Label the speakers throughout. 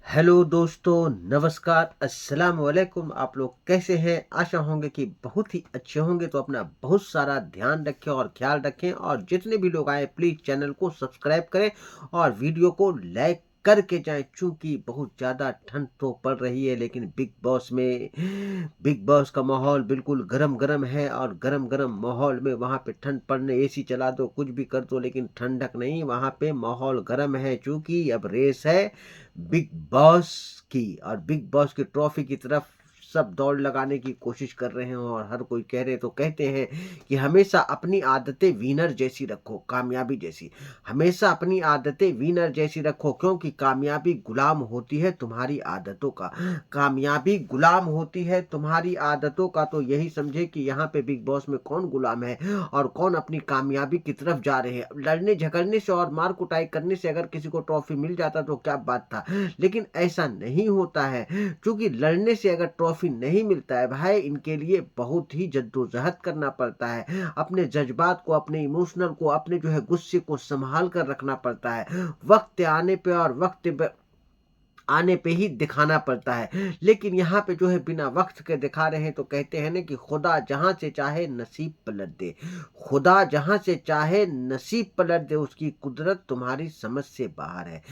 Speaker 1: Hello दोस्तों, नमस्कार, अस्सलाम वालेकुम। आप लोग कैसे हैं? आशा होंगे कि बहुत ही अच्छे होंगे। तो अपना बहुत सारा ध्यान रखें और ख्याल रखें, और जितने भी लोग आए प्लीज़ चैनल को सब्सक्राइब करें और वीडियो को लाइक करके जाएं, चूंकि बहुत ज़्यादा ठंड तो पड़ रही है। लेकिन बिग बॉस का माहौल बिल्कुल गरम गरम है, और गरम गरम माहौल में वहाँ पे ठंड पड़ने एसी चला दो, कुछ भी कर दो, लेकिन ठंडक नहीं। वहाँ पे माहौल गरम है, चूंकि अब रेस है बिग बॉस की, और बिग बॉस की ट्रॉफी की तरफ सब दौड़ लगाने की कोशिश कर रहे हैं। और हर कोई कह रहे तो कहते हैं कि हमेशा अपनी आदतें विनर जैसी रखो, कामयाबी जैसी। हमेशा अपनी आदतें विनर जैसी रखो, क्योंकि कामयाबी गुलाम होती है तुम्हारी आदतों का। कामयाबी गुलाम होती है तुम्हारी आदतों का। तो यही समझे कि यहाँ पे बिग बॉस में कौन गुलाम है और कौन अपनी कामयाबी की तरफ जा रहे हैं। लड़ने झगड़ने से और मार कुटाई करने से अगर किसी को ट्रॉफी मिल जाता तो क्या बात था, लेकिन ऐसा नहीं होता है। क्योंकि लड़ने से अगर ट्रॉफी नहीं मिलता है भाई, इनके लिए बहुत ही जद्दोजहद करना पड़ता है। अपने जज्बात को, अपने इमोशनल को, अपने जो है गुस्से को संभाल कर रखना पड़ता है। वक्त आने पे और आने पे ही दिखाना पड़ता है। लेकिन यहाँ पे जो है बिना वक्त के दिखा रहे हैं। तो कहते हैं ना कि खुदा जहां से चाहे नसीब पलट दे। खुदा जहां से चाहे नसीब पलट दे, उसकी कुदरत तुम्हारी समझ से बाहर है।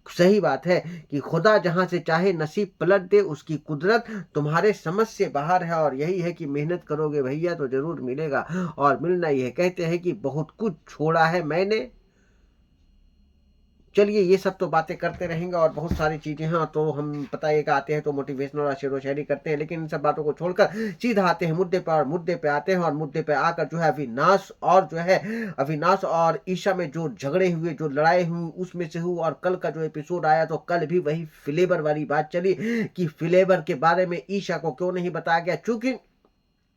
Speaker 1: सही बात है कि खुदा जहां से चाहे नसीब पलट दे, उसकी कुदरत तुम्हारे समझ से बाहर है। और यही है कि मेहनत करोगे भैया तो जरूर मिलेगा, और मिलना ही है। कहते हैं कि बहुत कुछ छोड़ा है मैंने। चलिए, ये सब तो बातें करते रहेंगे, और बहुत सारी चीजें हैं। तो हम पता है कि आते हैं तो मोटिवेशनल और शेरो शायरी करते हैं, लेकिन इन सब बातों को छोड़कर सीधा आते हैं मुद्दे पर, और मुद्दे पे आते हैं। और मुद्दे पे आकर जो है अविनाश और ईशा में जो झगड़े हुए, जो लड़ाई हुई, उसमें से हुई। और कल का जो एपिसोड आया तो कल भी वही फ्लेवर वाली बात चली कि फ्लेवर के बारे में ईशा को क्यों नहीं बताया गया। चूंकि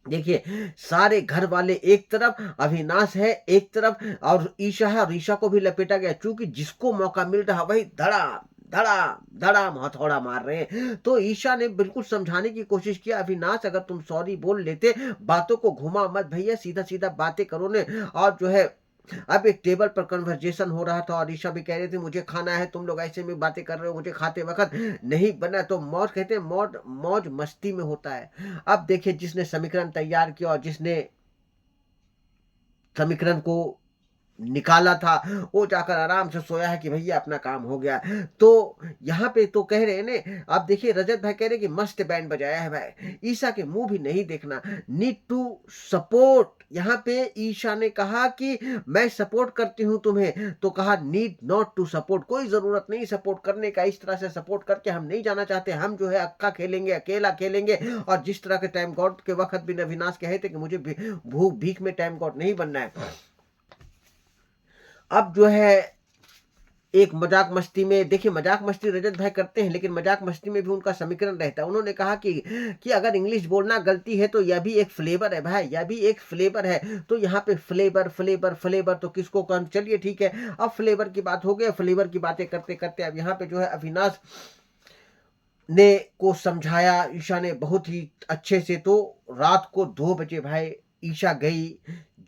Speaker 1: देखिए, सारे घर वाले एक तरफ, अविनाश है एक तरफ, और ईशा है, और ईशा को भी लपेटा गया। चूंकि जिसको मौका मिल रहा वही धड़ाम धड़ाम धड़ाम हथौड़ा मार रहे हैं। तो ईशा ने बिल्कुल समझाने की कोशिश किया, अविनाश अगर तुम सॉरी बोल लेते, बातों को घुमा मत भैया, सीधा सीधा बातें करो ने। और जो है, अब एक टेबल पर कन्वर्जेशन हो रहा था, और ईशा भी कह रही थी मुझे खाना है, तुम लोग ऐसे में बातें कर रहे हो, मुझे खाते वक्त नहीं बना। तो मौज, कहते हैं मौज मौज मस्ती में होता है। अब देखिए, जिसने समीकरण तैयार किया और जिसने समीकरण को निकाला था, वो जाकर आराम से सोया है कि भैया अपना काम हो गया। तो यहाँ पे तो कह रहे हैं ने, आप देखिए रजत भाई कह रहे हैं कि मस्त बैंड बजाया है भाई, ईशा के मुंह भी नहीं देखना, नीड टू सपोर्ट। यहाँ पे ईशा ने कहा कि मैं सपोर्ट करती हूँ तुम्हें, तो कहा नीड नॉट टू सपोर्ट, कोई जरूरत नहीं सपोर्ट करने का। इस तरह से सपोर्ट करके हम नहीं जाना चाहते, हम जो है अक्का खेलेंगे, अकेला खेलेंगे। और जिस तरह के टाइम गॉड के वक्त भी अविनाश कहे थे कि मुझे भूख भीख में टाइम गॉड नहीं बनना है। अब जो है एक मजाक मस्ती में, देखिए मजाक मस्ती रजत भाई करते हैं, लेकिन मजाक मस्ती में भी उनका समीकरण रहता है। उन्होंने कहा कि अगर इंग्लिश बोलना गलती है तो यह भी एक फ्लेवर है भाई, यह भी एक फ्लेवर है। तो यहाँ पे फ्लेवर फ्लेवर फ्लेवर तो किसको कौन, चलिए ठीक है। अब फ्लेवर की बात हो गई, फ्लेवर की बातें करते करते अब यहाँ पे जो है अविनाश ने को समझाया ईशा ने बहुत ही अच्छे से। तो रात को 2 बजे भाई ईशा गई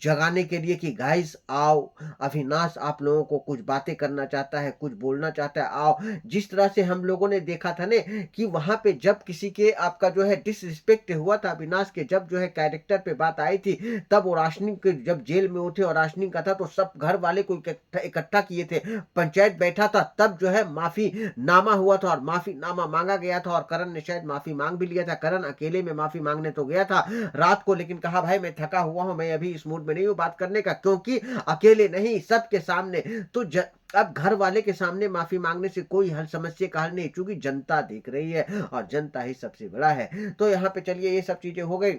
Speaker 1: जगाने के लिए कि गाइस आओ, अविनाश आप लोगों को कुछ बातें करना चाहता है, कुछ बोलना चाहता है, आओ। जिस तरह से हम लोगों ने देखा था ने कि वहां पे जब किसी के आपका जो है डिसरिस्पेक्ट हुआ था अविनाश के, जब जो है कैरेक्टर पे बात आई थी, तब वो राशनी के जब जेल में उठे और राशनी का था, तो सब घर वाले को इकट्ठा किए थे, पंचायत बैठा था, तब जो है माफी नामा हुआ था और माफी नामा मांगा गया था। और करण ने शायद माफी मांग भी लिया था। करण अकेले में माफी मांगने तो गया था रात को, लेकिन कहा भाई मैं थका हुआ हूं, मैं अभी इस मूड में नहीं हूं बात करने का, क्योंकि अकेले नहीं सबके सामने। तो अब घर वाले के सामने माफी मांगने से कोई हल, समस्या का हल नहीं, क्योंकि जनता देख रही है और जनता ही सबसे बड़ा है। तो यहाँ पे चलिए ये सब चीजें हो गई।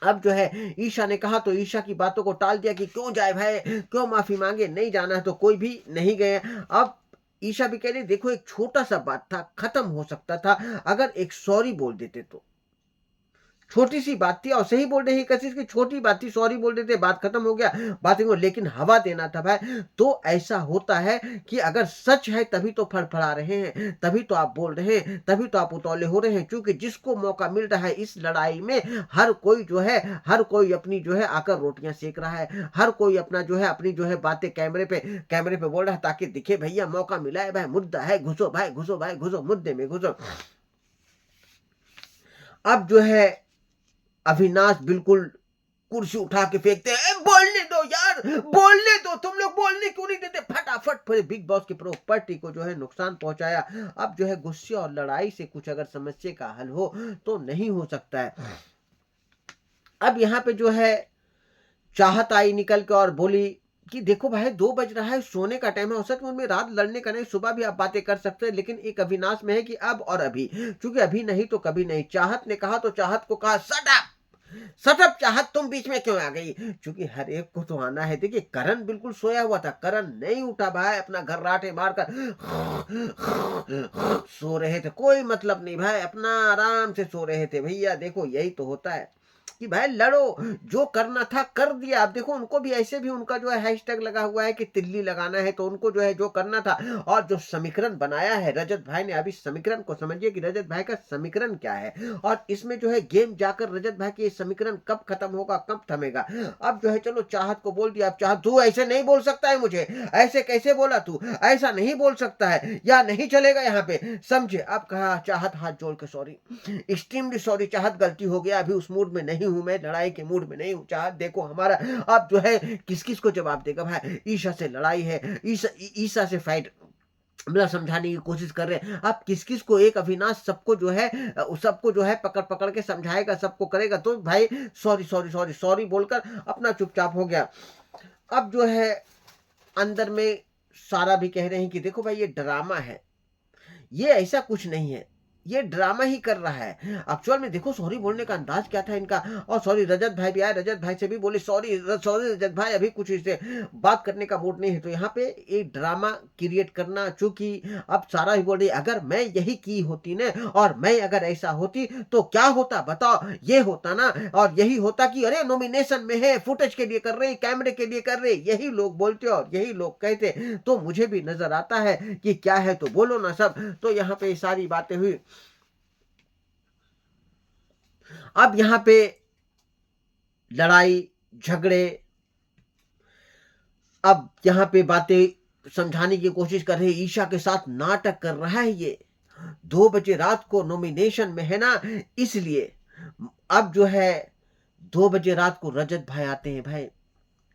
Speaker 1: अब जो है ईशा ने कहा, तो ईशा की बातों को टाल दिया कि क्यों जाए भाई, क्यों माफी मांगे, नहीं जाना है तो कोई भी नहीं गए। अब ईशा भी कह रही देखो एक छोटा सा बात था, खत्म हो सकता था अगर एक सॉरी बोल देते तो। छोटी सी बात थी और सही बोल रहे हैं कशिश की, छोटी बात थी, सॉरी बोल देते, बात खत्म हो गया, बात हो, लेकिन हवा देना था भाई। तो ऐसा होता है कि अगर सच है तभी तो फड़फड़ा रहे हैं, तभी तो आप बोल रहे हैं, तभी तो आप उतौले हो रहे हैं, क्योंकि जिसको मौका मिल रहा है इस लड़ाई में, हर कोई जो है, हर कोई अपनी जो है आकर रोटियां सेक रहा है, हर कोई अपना जो है अपनी जो है बातें कैमरे पे बोल रहा है, ताकि दिखे भैया मौका मिला है भाई, मुद्दा है, घुसो भाई, घुसो भाई, घुसो मुद्दे में घुसो। अब जो है अविनाश बिल्कुल कुर्सी उठा के फेंकते हैं, बोलने दो यार, बोलने दो, तुम लोग बोलने क्यों नहीं देते, फटाफट फिर बिग बॉस की प्रॉपर्टी को जो है नुकसान पहुंचाया। अब जो है गुस्से और लड़ाई से कुछ अगर समस्या का हल हो तो नहीं हो सकता है। अब यहाँ पे जो है चाहत आई निकल के और बोली कि देखो भाई 2 बज रहा है, सोने का टाइम है, औसत में रात लड़ने का नहीं, सुबह भी आप बातें कर सकते हैं, लेकिन एक अविनाश में है कि अब और अभी, क्योंकि अभी नहीं तो कभी नहीं। चाहत ने कहा तो चाहत को कहा सटअप चाहत, तुम बीच में क्यों आ गई, क्योंकि हर एक को तो आना है। देखिए करण बिल्कुल सोया हुआ था, करण नहीं उठा भाई, अपना घर्राटे मारकर सो रहे थे, कोई मतलब नहीं भाई, अपना आराम से सो रहे थे। भैया देखो यही तो होता है कि भाई लड़ो, जो करना था कर दिया। आप देखो उनको भी ऐसे भी उनका जो है हैशटैग लगा हुआ है कि तिल्ली लगाना है, तो उनको जो है जो करना था, और जो समीकरण बनाया है रजत भाई ने, अभी समीकरण को समझिए कि रजत भाई का समीकरण क्या है, और इसमें जो है गेम जाकर रजत भाई की समीकरण कब खत्म होगा, कब थमेगा। अब जो है चलो चाहत को बोल दिया, अब चाहत तू ऐसे नहीं बोल सकता है, मुझे ऐसे कैसे बोला, तू ऐसा नहीं बोल सकता है, या नहीं चलेगा यहाँ पे, समझे। अब कहा चाहत हाथ जोड़ के सॉरी, एक्सट्रीमली सॉरी चाहत, गलती हो गया, अभी उस मूड में नहीं हूं मैं, लड़ाई के मूड में नहीं हूं चाहत, देखो हमारा अब जो है किस किस को जवाब देगा भाई, ईशा से लड़ाई है, ईशा से फाइट, मतलब समझाने की कोशिश कर रहे हैं। अब किस किस को, एक अविनाश सबको जो है सबको जो है पकड़ पकड़ के समझाएगा, सबको करेगा, तो भाई सॉरी सॉरी सॉरी सॉरी बोलकर अपना चुपचाप हो गया। अब जो है अंदर में सारा भी कह रहे हैं कि देखो भाई ये ड्रामा है, ये ऐसा कुछ नहीं है, ये ड्रामा ही कर रहा है। एक्चुअल में देखो सॉरी बोलने का अंदाज क्या था इनका, और सॉरी रजत भाई भी आए, रजत भाई से भी बोले सॉरी सॉरी रजत भाई, अभी कुछ इससे बात करने का मूड नहीं है। तो यहाँ पे एक ड्रामा क्रिएट करना, चूंकि अब सारा ही बोल रही अगर मैं यही की होती ना, और मैं अगर ऐसा होती तो क्या होता बताओ, ये होता ना, और यही होता कि अरे नॉमिनेशन में है, फुटेज के लिए कर रहे, कैमरे के लिए कर रहे, यही लोग बोलते और यही लोग कहते, तो मुझे भी नजर आता है कि क्या है तो बोलो ना सब। तो यहाँ पे सारी बातें हुई। अब यहां पे लड़ाई झगड़े, अब यहां पे बातें समझाने की कोशिश कर रहे, ईशा के साथ नाटक कर रहा है ये, 2 बजे रात को नॉमिनेशन में है ना, इसलिए। अब जो है 2 बजे रात को रजत भाई आते हैं भाई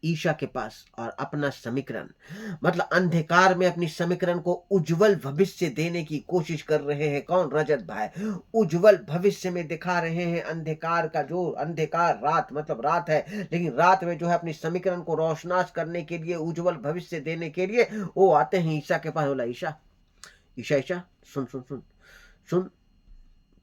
Speaker 1: ईशा के पास, और अपना समीकरण, मतलब अंधकार में अपनी समीकरण को उज्जवल भविष्य देने की कोशिश कर रहे हैं। कौन, रजत भाई, उज्जवल भविष्य में दिखा रहे हैं अंधकार का, जो अंधकार रात मतलब रात है, लेकिन रात में जो है अपनी समीकरण को रोशनास करने के लिए, उज्जवल भविष्य देने के लिए वो आते हैं ईशा के पास। बोला ईशा ईशा ईशा, सुन सुन सुन सुन,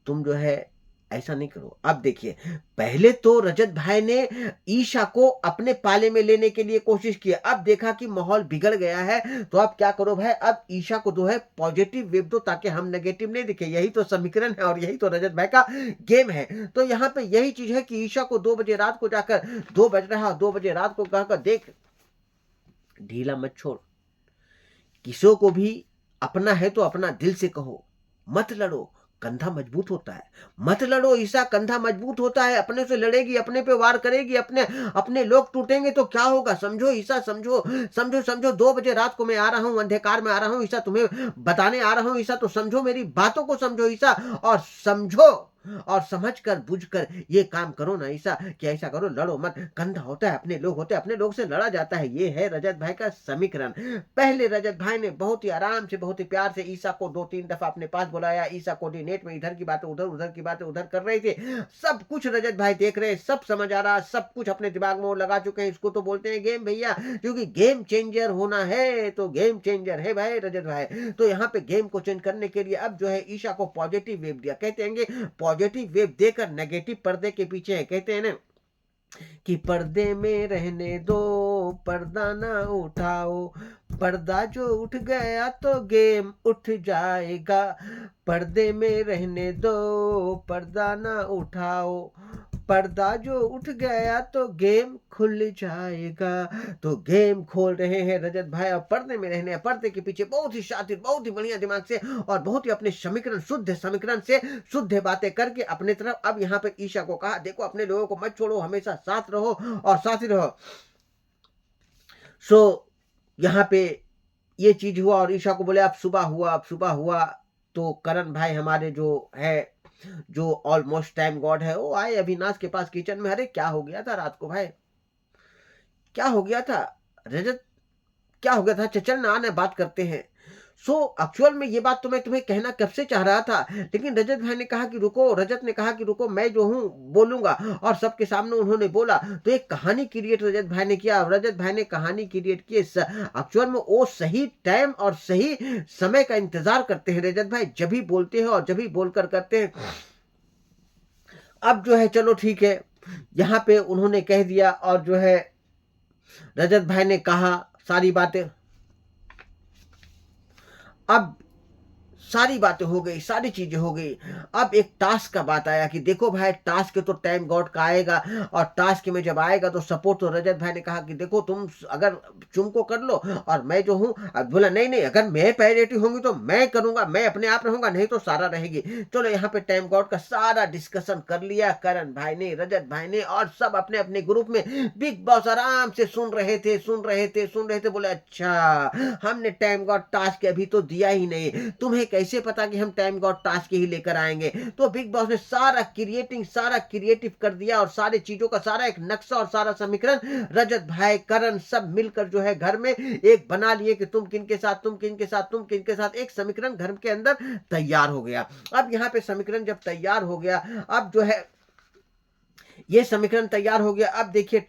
Speaker 1: तुम जो है ऐसा नहीं करो। अब देखिए पहले तो रजत भाई ने ईशा को अपने पाले में लेने के लिए कोशिश की, अब देखा कि माहौल बिगड़ गया है, तो अब क्या करो भाई, अब ईशा को जो है पॉजिटिव वेव दो, ताकि हम नेगेटिव नहीं दिखे, यही तो समीकरण है और यही तो रजत भाई का गेम है। तो यहाँ पे यही चीज है कि ईशा को 2 बजे रात को जाकर, 2 बज रहा है, 2 बजे रात को कहकर देख, ढीला मत छोड़, किसी को भी अपना है तो अपना दिल से कहो, मत लड़ो, कंधा मजबूत होता है, मत लड़ो ईशा, कंधा मजबूत होता है, अपने से लड़ेगी, अपने पे वार करेगी, अपने अपने लोग टूटेंगे तो क्या होगा, समझो ईशा, समझो समझो समझो, 2 बजे रात को मैं आ रहा हूं, अंधकार में आ रहा हूं ईशा, तुम्हें बताने आ रहा हूं ईशा, तो समझो, मेरी बातों को समझो ईशा, और समझो और समझ कर बुझ कर ये काम करो ना ईशा, कि ऐसा करो, लड़ो मत, कंधा होता है, अपने लोग होते हैं, अपने लोग से लड़ा जाता है। ये है रजत भाई का समीकरण। पहले रजत भाई ने बहुत ही आराम से, बहुत ही प्यार से ईशा को 2-3 दफा अपने पास बुलाया, ईशा कोऑर्डिनेट में इधर की बातें उधर, उधर की बातें उधर कर रहे थे, सब कुछ रजत भाई देख रहे, सब समझ आ रहा, सब कुछ अपने दिमाग में वो लगा चुके हैं। इसको तो बोलते हैं गेम भैया, क्योंकि गेम चेंजर होना है तो गेम चेंजर है भाई रजत भाई। तो यहाँ पे गेम को चेंज करने के लिए अब जो है ईशा को पॉजिटिव वेव दिया, कहते हैं पॉजिटिव वेव देकर नेगेटिव पर्दे के पीछे है, कहते हैं ना कि पर्दे में रहने दो, पर्दा ना उठाओ, पर्दा जो उठ गया तो गेम उठ जाएगा, पर्दे में रहने दो, पर्दा ना उठाओ। पर्दा जो उठ गया तो गेम खुल जाएगा। तो गेम खोल रहे हैं रजत भाई और पर्दे में रहने, पर्दे के पीछे बहुत ही शातिर, बहुत ही बढ़िया दिमाग से और बहुत ही अपने समीकरण, शुद्ध समीकरण से शुद्ध बातें करके अपने तरफ। अब यहाँ पे ईशा को कहा, देखो अपने लोगों को मत छोड़ो, हमेशा साथ रहो और साथ ही रहो। सो यहाँ पे ये चीज हुआ और ईशा को बोले अब सुबह हुआ, अब सुबह हुआ। तो करण भाई हमारे जो है, जो ऑलमोस्ट टाइम गॉड है, वो आए अविनाश के पास किचन में। अरे क्या हो गया था रात को भाई, क्या हो गया था रजत, क्या हो गया था? चल ना आने बात करते हैं। सो एक्चुअल में ये बात तो मैं तुम्हें कहना कब से चाह रहा था, लेकिन रजत भाई ने कहा कि रुको, रजत ने कहा कि रुको, मैं जो हूँ बोलूंगा। और सबके सामने उन्होंने बोला, तो एक कहानी क्रिएट रजत भाई ने किया। रजत भाई ने कहानी क्रिएट की। एक्चुअल में वो सही टाइम और सही समय का इंतजार करते हैं रजत भाई, जब भी बोलते हैं और जब भी बोलकर करते हैं। अब जो है चलो ठीक है, यहाँ पे उन्होंने कह दिया और जो है रजत भाई ने कहा सारी बातें। अब सारी बातें हो गई, सारी चीजें हो गई। अब एक टास्क का बात आया कि देखो भाई, टास्क तो टाइम गॉड का आएगा और टास्क में जब आएगा तो सपोर्ट। तो रजत भाई ने कहा कि देखो तुम अगर तुमको कर लो और मैं जो हूँ। अब बोला नहीं नहीं, अगर मैं प्रायोरिटी होंगी तो मैं करूंगा, मैं अपने आप रहूंगा, नहीं तो सारा रहेगी। चलो यहाँ पे टाइम गॉड का सारा डिस्कशन कर लिया करण भाई ने, रजत भाई ने, और सब अपने अपने ग्रुप में बिग बॉस आराम से सुन रहे थे, सुन रहे थे, सुन रहे थे। बोले अच्छा, हमने टाइम गॉड टास्क अभी तो दिया ही नहीं, तुम्हें कैसे पता कि हम टाइम गॉड टास्क ही लेकर आएंगे? तो बिग बॉस ने सारा क्रिएटिव कर दिया और सारी चीजों का सारा एक नक्शा और सारा समीकरण रजत भाई, करण सब मिलकर जो है घर में एक बना लिए कि तुम किन के साथ, तुम किन के साथ, तुम किन के साथ। एक समीकरण घर के अंदर तैयार हो गया। अब यहाँ पे समीकरण जब तैयार हो गया, अब जो है ये समीकरण तैयार हो गया। अब देखिए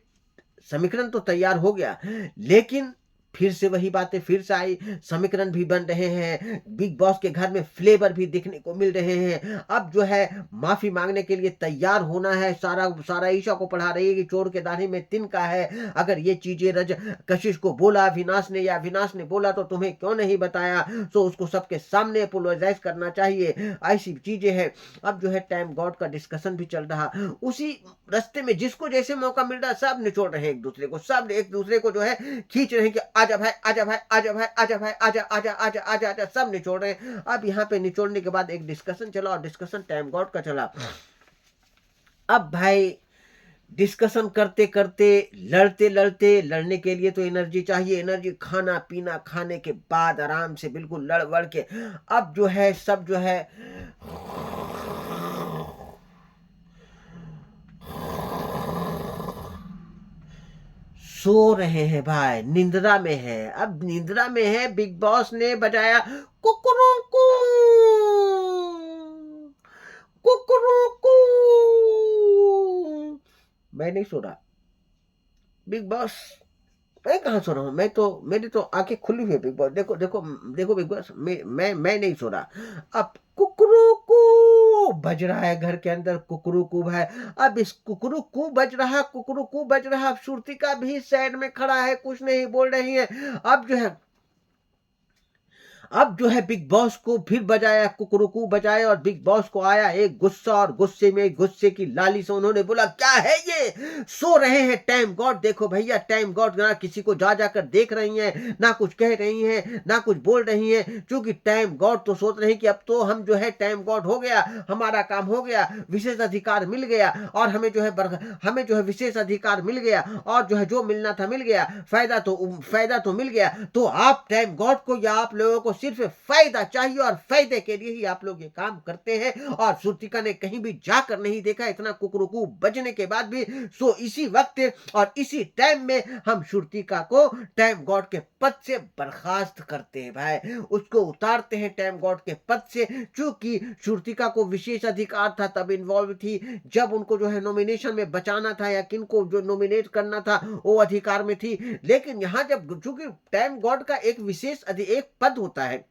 Speaker 1: समीकरण तो तैयार हो गया, लेकिन फिर से वही बातें फिर से आई। समीकरण भी बन रहे हैं, बिग बॉस के घर में फ्लेवर भी देखने को मिल रहे हैं। अब जो है माफी मांगने के लिए तैयार होना है, सारा सारा ईशा को पढ़ा रही है कि चोर के दाढ़ी में तिनका है। अगर ये चीजें कशिश को बोला अविनाश ने, या अविनाश ने बोला तो तुम्हें क्यों नहीं बताया, तो उसको सबके सामने अपोलोजाइज करना चाहिए। ऐसी चीजें हैं। अब जो है टाइम गॉड का डिस्कशन भी चल रहा, उसी रास्ते में जिसको जैसे मौका मिल रहा है सब निचोड़ रहे हैं एक दूसरे को, सब एक दूसरे को जो है खींच रहे हैं कि आजा भाई, आजा भाई, आजा भाई, आजा भाई, आजा आजा आजा आजा आजा, सब निचोड़ रहे हैं। अब यहाँ पे निचोड़ने के बाद एक डिस्कशन चला और डिस्कशन टाइम गॉड का चला। अब भाई डिस्कशन करते करते, लड़ते लड़ते, लड़ने के लिए तो एनर्जी चाहिए, एनर्जी खाना पीना खाने के बाद आराम से बिल्कुल लड़ वड़ के अब जो है सब जो है सो रहे हैं भाई, निंद्रा में है। अब निंद्रा में है, बिग बॉस ने बजाया कुकरू, कुकरू। मैं नहीं सो रहा बिग बॉस, मैं कहाँ सो रहा हूँ? मैं तो, मेरी तो आंखें खुली हुई है बिग बॉस। देखो देखो देखो बिग बॉस, मैं नहीं सो रहा। अब कुकरू कू बज रहा है घर के अंदर, कुकरू कू है। अब इस कुकरू कू बज रहा, कुकरू कू बज रहा। अब श्रुतिका भी साइड में खड़ा है, कुछ नहीं बोल रही है। अब जो है, अब जो है बिग बॉस को फिर बजाया, कुकरुकू बजाया और बिग बॉस को आया एक गुस्सा, और गुस्से में गुस्से की लाली से उन्होंने बोला क्या है ये, सो रहे हैं टाइम गॉड। देखो भैया, टाइम गॉड ना किसी को जा जाकर देख रही हैं, ना कुछ कह रही हैं, ना कुछ बोल रही हैं, क्योंकि टाइम गॉड तो सोच रहे हैं कि अब तो हम जो है टाइम गॉड हो गया, हमारा काम हो गया, विशेष अधिकार मिल गया, और हमें जो है विशेष अधिकार मिल गया, और जो है जो मिलना था मिल गया, फायदा तो मिल गया। तो आप टाइम गॉड को या आप लोगों को सिर्फ फायदा चाहिए और फायदे के लिए ही आप लोग ये काम करते हैं। और श्रुतिका ने कहीं भी जाकर नहीं देखा इतना कुकरुकू बजने के बाद भी। सो इसी वक्त और इसी टाइम में हम श्रुतिका को टाइम गॉड के पद से बर्खास्त करते हैं भाई, उसको उतारते हैं टाइम गॉड के पद से। क्योंकि श्रुतिका को विशेष अधिकार था, तब इन्वॉल्व थी जब उनको जो है नॉमिनेशन में बचाना था या किनको जो नॉमिनेट करना था वो अधिकार में थी। लेकिन यहां जब, चूंकि टाइम गॉड का एक विशेष एक पद होता है,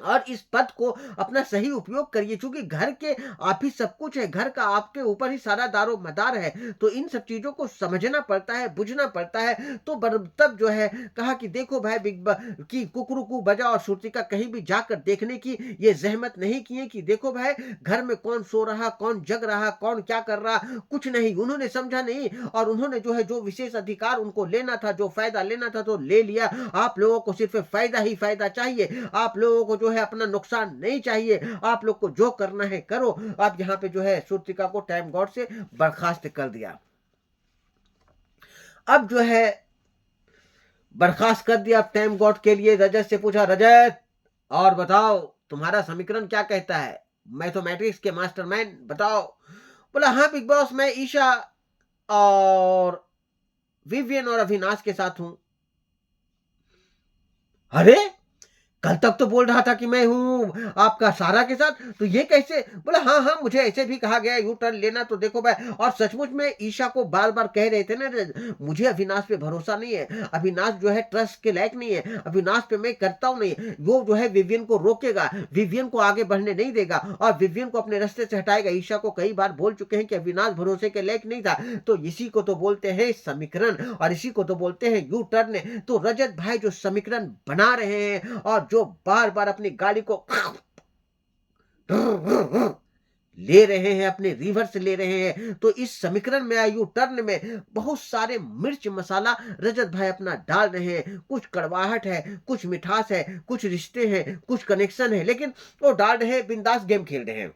Speaker 1: और इस पद को अपना सही उपयोग करिए, क्योंकि घर के आप ही सब कुछ है, घर का आपके ऊपर ही सारा दारो मदार है। तो इन सब चीजों को समझना पड़ता है, बुझना पड़ता है। तो तब जो है कहा कि देखो भाई कि कुकरुकू बजा और श्रुतिका कहीं भी जाकर देखने की ये जहमत नहीं किए कि देखो भाई घर में कौन सो रहा, कौन जग रहा, कौन क्या कर रहा, कुछ नहीं, उन्होंने समझा नहीं। और उन्होंने जो है जो विशेष अधिकार उनको लेना था, जो फायदा लेना था, तो ले लिया। आप लोगों को सिर्फ फायदा ही फायदा चाहिए, आप लोगों को जो है अपना नुकसान नहीं चाहिए, आप लोग को जो करना है करो। आप यहाँ पे जो है श्रुतिका को टाइम गॉड से बर्खास्त कर दिया। अब जो है बर्खास्त कर दिया टाइम गॉड के लिए। रजत से पूछा, रजत और बताओ तुम्हारा समीकरण क्या कहता है, मैथमेटिक्स के मास्टरमाइंड बताओ। बोला, हाँ बिग बॉस, मैं ईशा और विवियन और अविनाश के साथ हूं। अरे कल तक तो बोल रहा था कि मैं हूं आपका सारा के साथ, तो ये कैसे? बोला, हाँ हाँ मुझे ऐसे भी कहा गया यू टर्न लेना। तो देखो भाई, और सचमुच में ईशा को बार बार कह रहे थे ना, मुझे अविनाश पे भरोसा नहीं है, अविनाश जो है ट्रस्ट के लायक नहीं है, अविनाश पे मैं करता हूं नहीं। वो जो है विवियन को रोकेगा, विवियन को आगे बढ़ने नहीं देगा और विवियन को अपने रास्ते से हटाएगा। ईशा को कई बार बोल चुके हैं कि अविनाश भरोसे के लायक नहीं था। तो इसी को तो बोलते हैं समीकरण और इसी को तो बोलते हैं यू टर्न। तो रजत भाई जो समीकरण बना रहे हैं और जो बार बार अपनी गाड़ी को ले रहे हैं, अपने रिवर्स ले रहे हैं, तो इस समीकरण में यू टर्न में बहुत सारे मिर्च मसाला रजत भाई अपना डाल रहे हैं। कुछ कड़वाहट है, कुछ मिठास है, कुछ रिश्ते हैं, कुछ कनेक्शन है, लेकिन वो डाल रहे हैं, बिंदास गेम खेल रहे हैं।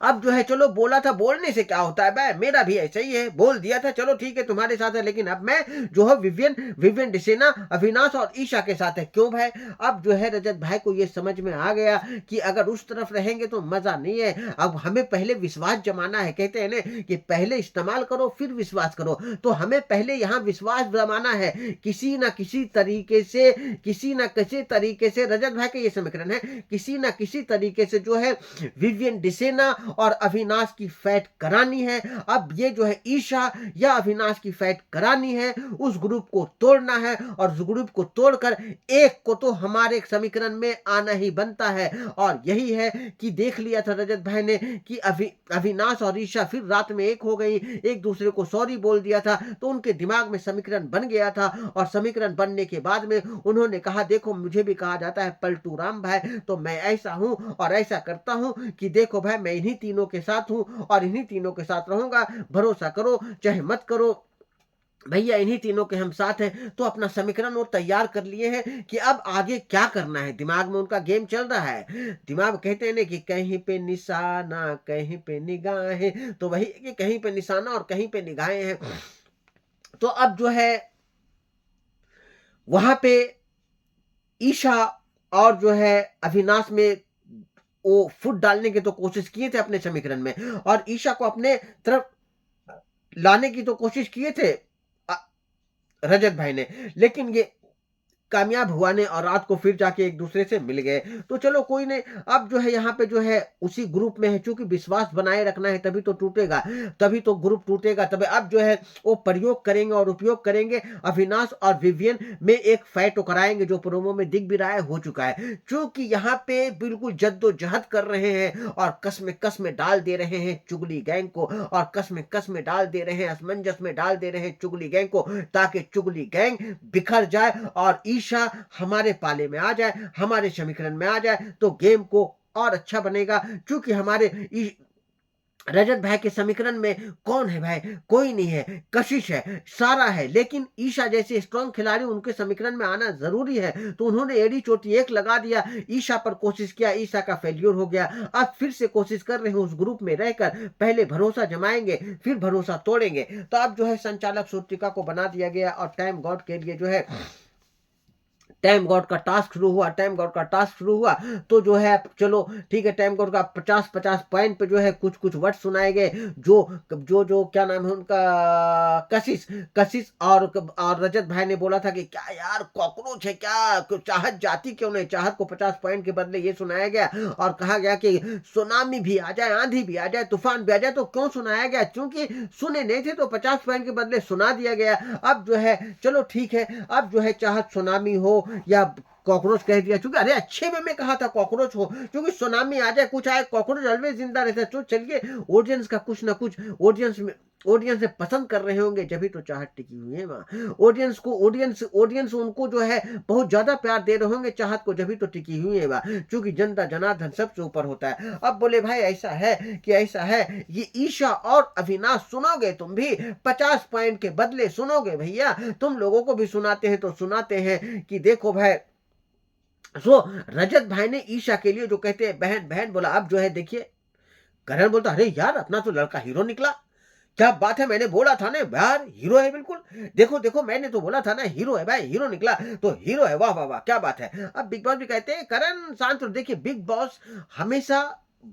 Speaker 1: अब जो है चलो बोला था, बोलने से क्या होता है भाई, मेरा भी ऐसा ही है, बोल दिया था चलो ठीक है तुम्हारे साथ है, लेकिन अब मैं जो है विवियन डिसेना, अविनाश और ईशा के साथ है। क्यों भाई? अब जो है रजत भाई को ये समझ में आ गया कि अगर उस तरफ रहेंगे तो मजा नहीं है। अब हमें पहले विश्वास जमाना है, कहते हैं ना कि पहले इस्तेमाल करो फिर विश्वास करो। तो हमें पहले यहाँ विश्वास जमाना है, किसी ना किसी तरीके से, किसी ना किसी तरीके से रजत भाई का ये समीकरण है, किसी ना किसी तरीके से जो है विवियन डिसेना और अविनाश की फाइट करानी है। अब ये जो है ईशा या अविनाश की फाइट करानी है, उस ग्रुप को तोड़ना है और उस ग्रुप को तोड़कर एक को तो हमारे समीकरण में आना ही बनता है। और यही है कि देख लिया था रजत भाई ने कि अविनाश और ईशा फिर रात में एक हो गई, एक दूसरे को सॉरी बोल दिया था, तो उनके दिमाग में समीकरण बन गया था। और समीकरण बनने के बाद में उन्होंने कहा, देखो मुझे भी कहा जाता है पलटू राम भाई, तो मैं ऐसा हूं और ऐसा करता हूं कि देखो भाई मैं इन्हीं तीनों के साथ हूं और इन्हीं तीनों के साथ रहूंगा, भरोसा करो चाहे मत करो भैया, इन्हीं तीनों के हम साथ हैं। तो अपना समीकरण वो तैयार कर लिए हैं कि अब आगे क्या करना है। दिमाग में उनका गेम चल रहा है। दिमाग कहते हैं ना कि कहीं पे निशाना कहीं पे निगाहें, तो वही कि कहीं पे निशाना और कहीं पे निगाहें हैं। तो अब जो है वहां पे ईशा और जो है अविनाश में वो फुट डालने की तो कोशिश किए थे अपने समीकरण में, और ईशा को अपने तरफ लाने की तो कोशिश किए थे रजत भाई ने, लेकिन ये कामयाब हुआ ने और रात को फिर जाके एक दूसरे से मिल गए। तो चलो कोई नहीं, अब जो है यहाँ पे जो है उसी ग्रुप में है, क्योंकि विश्वास बनाए रखना है, तभी तो टूटेगा, तभी तो ग्रुप टूटेगा। तभी अब जो है वो प्रयोग करेंगे और उपयोग करेंगे। अविनाश और विवियन में एक फाइट कराएंगे, जो प्रोमो में दिख भी रहा है, हो चुका है। क्योंकि यहाँ पे बिल्कुल जद्दोजहद कर रहे हैं और कस में डाल दे रहे हैं चुगली गैंग को, और कस में डाल दे रहे हैं, असमंजस में डाल दे रहे हैं चुगली गैंग को, ताकि चुगली गैंग बिखर जाए और ईशा हमारे पाले में आ जाए, हमारे समीकरण में आ जाए, तो गेम को और अच्छा बनेगा। क्योंकि हमारे रजत भाई के समीकरण में कौन है भाई? कोई नहीं है, कशिश है, सारा है, लेकिन ईशा जैसे स्ट्रॉन्ग खिलाड़ी उनके समीकरण में आना जरूरी है। तो उन्होंने एडी चोटी एक लगा दिया, ईशा पर कोशिश किया, ईशा का फेल्यूर हो गया। अब फिर से कोशिश कर रहे हैं उस ग्रुप में रहकर, पहले भरोसा जमाएंगे फिर भरोसा तोड़ेंगे। तो अब जो है संचालक सूत्रिका को बना दिया गया और टाइम गॉड के लिए जो है टाइम गॉड का टास्क शुरू हुआ। तो जो है चलो ठीक है, टाइम गॉड का 50-50 पॉइंट पे जो है कुछ वर्ड सुनाए गए, जो क्या नाम है उनका, कशिश और रजत भाई ने बोला था कि क्या यार कॉकरोच है क्या, चाहत जाती क्यों नहीं, चाहत को 50 पॉइंट के बदले ये सुनाया गया और कहा गया कि सुनामी भी आ जाए, आंधी भी आ जाए, तूफान भी आ जाए, तो क्यों सुनाया गया? क्योंकि सुने नहीं थे तो 50 पॉइंट के बदले सुना दिया गया। अब जो है चलो ठीक है, अब जो है चाहत सुनामी हो या कॉकरोच कह दिया, क्योंकि अरे अच्छे वे में कहा था कॉकरोच हो, क्योंकि सुनामी आ जाए कुछ आए, कॉकरोच ऑलवेज जिंदा रहता है। तो चलिए ऑडियंस का कुछ ना कुछ ऑडियंस पसंद कर रहे होंगे, जब भी तो चाहत टिकी हुई है वहां। ऑडियंस उनको जो है बहुत ज्यादा प्यार दे रहे होंगे चाहत को, जब भी तो टिकी हुई है वहां, क्योंकि जनता जनार्दन सबसे ऊपर होता है। अब बोले भाई ऐसा है कि ऐसा है, ये ईशा और अविनाश सुनोगे तुम भी, 50 पॉइंट के बदले सुनोगे भैया, तुम लोगों को भी सुनाते हैं तो सुनाते हैं कि देखो भाई। रजत भाई ने ईशा के लिए जो कहते हैं बहन बहन बोला, अब जो है देखिए करण बोलता अरे यार अपना तो लड़का हीरो निकला, क्या बात है, मैंने बोला था ना यार हीरो है बिल्कुल, देखो देखो मैंने तो बोला था ना हीरो है भाई, हीरो निकला तो हीरो है, वाह वाह वाह क्या बात है। अब बिग बॉस भी कहते हैं करण शांत रहो। देखिए बिग बॉस हमेशा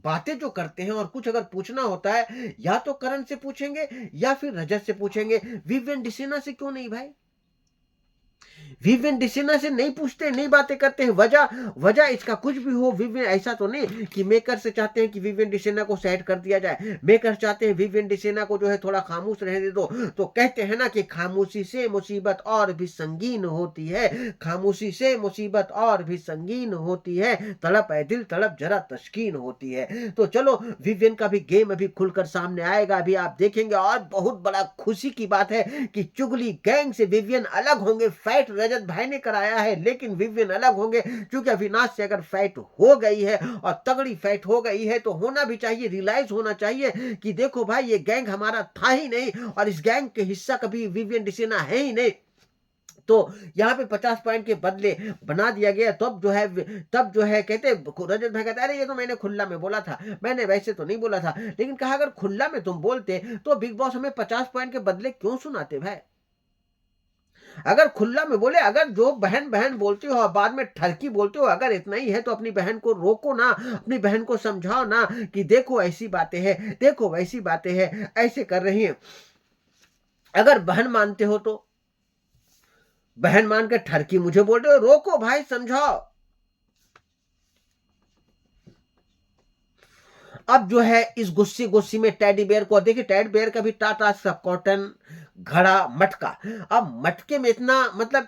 Speaker 1: बातें जो करते हैं, और कुछ अगर पूछना होता है या तो करण से पूछेंगे या फिर रजत से पूछेंगे, विवियन डिसीना से क्यों नहीं भाई? विवियन डिसीना से नहीं पूछते, नहीं बातें करते हैं। वजह इसका कुछ भी हो, विवियन ऐसा तो नहीं कि मेकर से चाहते हैं कि विवियन डिसीना को सेट कर दिया जाए, मेकर चाहते हैं विवियन डिसीना को जो है थोड़ा खामोश रहने दो। तो कहते हैं ना कि खामोशी से मुसीबत और भी संगीन होती है, खामोशी से मुसीबत और भी संगीन होती है, तड़प है दिल तड़प जरा तस्कीन होती है। तो चलो विवियन का भी गेम अभी खुलकर सामने आएगा, अभी आप देखेंगे। और बहुत बड़ा खुशी की बात है कि चुगली गैंग से विवियन अलग होंगे। फाइट रजत भाई ने कराया है, लेकिन विवियन अलग होंगे, क्योंकि अविनाश से अगर फाइट हो गई है और तगड़ी फाइट हो गई है तो होना भी चाहिए, रियलाइज होना चाहिए कि देखो भाई ये गैंग हमारा था ही नहीं, और इस गैंग के हिस्सा कभी विवियन डिसीना है ही नहीं। तो यहाँ पे 50 पॉइंट के बदले बना दिया गया। तब जो है कहते रजत भाई कहते अरे ये तो मैंने खुल्ला में बोला था, मैंने वैसे तो नहीं बोला था, लेकिन कहा अगर खुल्ला में तुम बोलते तो बिग बॉस हमें 50 पॉइंट के बदले क्यों सुनाते भाई? अगर खुल्ला में बोले, अगर जो बहन बहन बोलते हो और बाद में ठरकी बोलते हो, अगर इतना ही है तो अपनी बहन को रोको ना, अपनी बहन को समझाओ ना कि देखो ऐसी बातें हैं, देखो वैसी बातें हैं, ऐसे कर रही है। अगर बहन मानते हो तो बहन मान के ठरकी मुझे बोल रहे हो, रोको भाई, समझाओ। अब जो है इस गुस्सी गुस्सी में टेडी बेयर को देखिए, टेडी बेयर का भी टास्क था कॉटन घड़ा मटका। अब मटके में इतना मतलब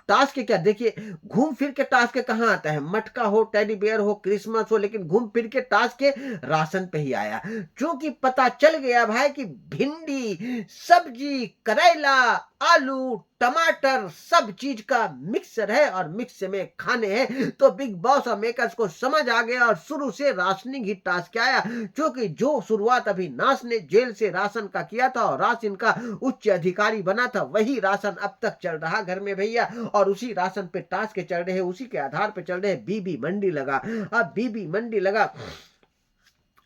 Speaker 1: टास्क क्या, देखिए घूम फिर के टास्क कहाँ आता है, मटका हो, टेडी बेयर हो, क्रिसमस हो, लेकिन घूम फिर के टास्क के राशन पे ही आया, क्योंकि पता चल गया भाई कि भिंडी सब्जी करेला आलू टमाटर सब चीज का मिक्सर है और मिक्स में खाने हैं। तो बिग बॉस और मेकर्स को समझ आ गया और शुरू से राशनिंग ही टास्क आया, क्योंकि जो शुरुआत अभी नास ने जेल से राशन का किया था और राशन का उच्च अधिकारी बना था, वही राशन अब तक चल रहा घर में भैया, और उसी राशन पे टास्क चल रहे हैं, उसी के आधार पे चल रहे हैं। बीबी मंडी लगा, अब बीबी मंडी लगा।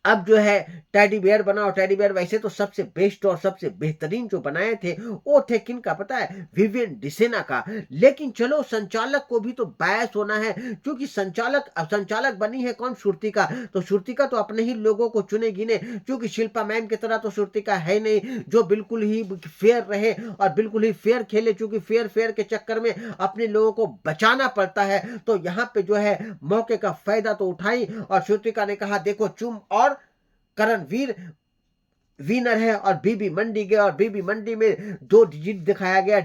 Speaker 1: अब जो है टेडी बेयर बना, और टेडी बेयर वैसे तो सबसे बेस्ट और सबसे बेहतरीन जो बनाए थे वो थे किनका पता है, विवियन डिसेना का। लेकिन चलो संचालक को भी तो बायस होना है, क्योंकि संचालक बनी है कौन, श्रुतिका। तो श्रुतिका तो अपने ही लोगों को चुनेगी ने, क्योंकि शिल्पा मैम की तरह तो श्रुतिका है नहीं जो बिल्कुल ही फेयर रहे और बिल्कुल ही फेयर खेले, क्योंकि फेयर के चक्कर में अपने लोगों को बचाना पड़ता है। तो यहाँ पे जो है मौके का फायदा तो उठाई, और श्रुतिका ने कहा देखो चुम और करणवीर विनर है, और बीबी मंडी गया, और बीबी मंडी में दो डिजिट दिखाया गया।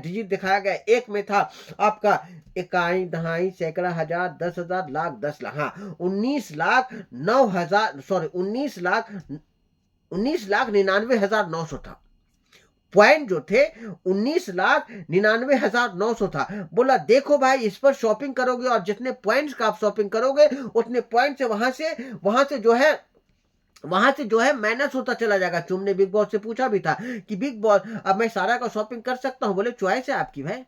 Speaker 1: एक में था आपका इकाई दहाई सैकड़ा हजार 10,000 लाख 10 लाख, हाँ 19,99,900 था। पॉइंट जो थे 19,99,900 था। बोला देखो भाई इस पर शॉपिंग करोगे और जितने पॉइंट्स का आप शॉपिंग करोगे उतने पॉइंट से वहां से जो है माइनस होता चला जाएगा। तुमने बिग बॉस से पूछा भी था कि बिग बॉस अब मैं सारा का शॉपिंग कर सकता हूं? बोले चॉइस है आपकी भाई,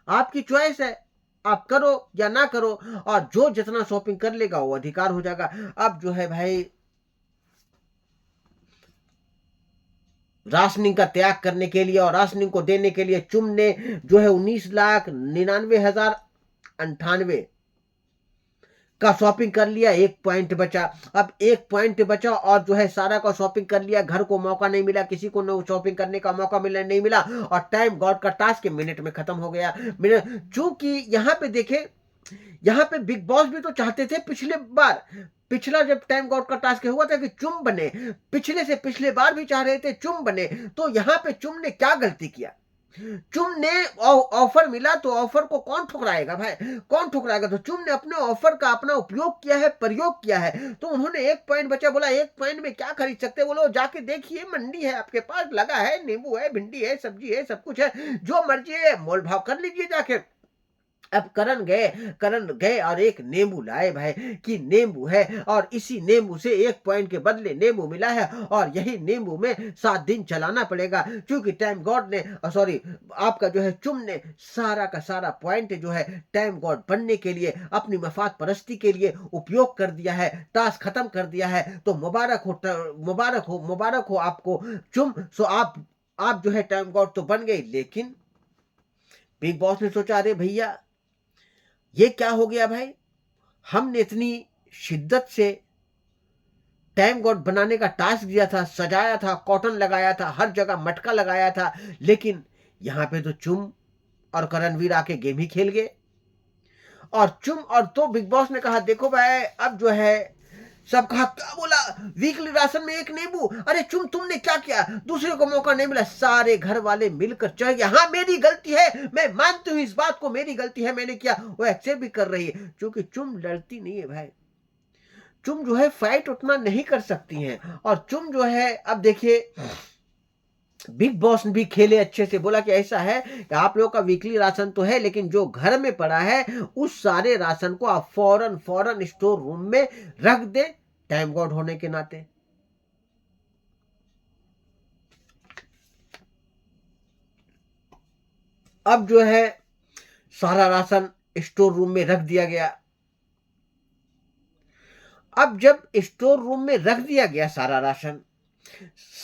Speaker 1: आपकी चॉइस है, आप करो या ना करो, और जो जितना शॉपिंग कर लेगा वो अधिकार हो जाएगा। अब जो है भाई राशनिंग का त्याग करने के लिए और राशनिंग को देने के लिए चुम ने जो है 19,99,098 का शॉपिंग कर लिया। एक पॉइंट बचा, अब एक पॉइंट बचा और जो है सारा का शॉपिंग कर लिया। घर को मौका नहीं मिला, किसी को शॉपिंग करने का मौका नहीं मिला, और टाइम गॉड का टास्क मिनट में खत्म हो गया। चूंकि यहाँ पे देखे, यहाँ पे बिग बॉस भी तो चाहते थे पिछला जब टाइम गॉड का टास्क हुआ था कि चुम बने, पिछले बार भी चाह रहे थे चुम बने। तो यहाँ पे चुम ने क्या गलती किया? चुम ने ऑफर मिला तो ऑफर को कौन ठुकराएगा भाई, कौन ठुकराएगा। तो चुम ने अपने ऑफर का अपना उपयोग किया है, प्रयोग किया है। तो उन्होंने 1 पॉइंट बचा, बोला 1 पॉइंट में क्या खरीद सकते, बोलो जाके देखिए मंडी है आपके पास, लगा है, नींबू है, भिंडी है, सब्जी है, सब कुछ है, जो मर्जी है मोल भाव कर लीजिए जाके। अब करण गए और एक नींबू लाए भाई, कि नींबू है और इसी नींबू से 1 पॉइंट के बदले नींबू मिला है, और यही नींबू में 7 दिन चलाना पड़ेगा, क्योंकि टाइम गॉड ने, सॉरी, आपका जो है चुम ने सारा का सारा पॉइंट जो है टाइम गॉड बनने के लिए, अपनी मफाद परस्ती के लिए उपयोग कर दिया है, टास्क खत्म कर दिया है। तो मुबारक हो, मुबारक हो, मुबारक हो आपको चुम। सो आप जो है टाइम गॉड तो बन गए, लेकिन बिग बॉस ने सोचा अरे भैया ये क्या हो गया भाई, हमने इतनी शिद्दत से टाइम गॉड बनाने का टास्क दिया था, सजाया था, कॉटन लगाया था, हर जगह मटका लगाया था, लेकिन यहां पे तो चुम और करणवीर आके गेम ही खेल गए। और चुम और तो बिग बॉस ने कहा देखो भाई अब जो है, सब कहा क्या बोला, वीकली राशन में 1 नींबू, अरे चुम तुमने क्या किया, दूसरे को मौका नहीं मिला, सारे घर वाले मिलकर चढ़ गए, हाँ मेरी गलती है, मैं मानती हूं इस बात को, मेरी गलती है, मैंने किया। वो एक्सेप्ट भी कर रही है, क्योंकि चुम लड़ती नहीं है भाई, चुम जो है फाइट उतना नहीं कर सकती हैं। और चुम जो है, अब देखिए बिग बॉस भी खेले अच्छे से, बोला कि ऐसा है कि आप लोगों का वीकली राशन तो है, लेकिन जो घर में पड़ा है उस सारे राशन को आप फौरन फौरन स्टोर रूम में रख दे, टाइम गॉड होने के नाते। अब जो है सारा राशन स्टोर रूम में रख दिया गया। अब जब स्टोर रूम में रख दिया गया सारा राशन,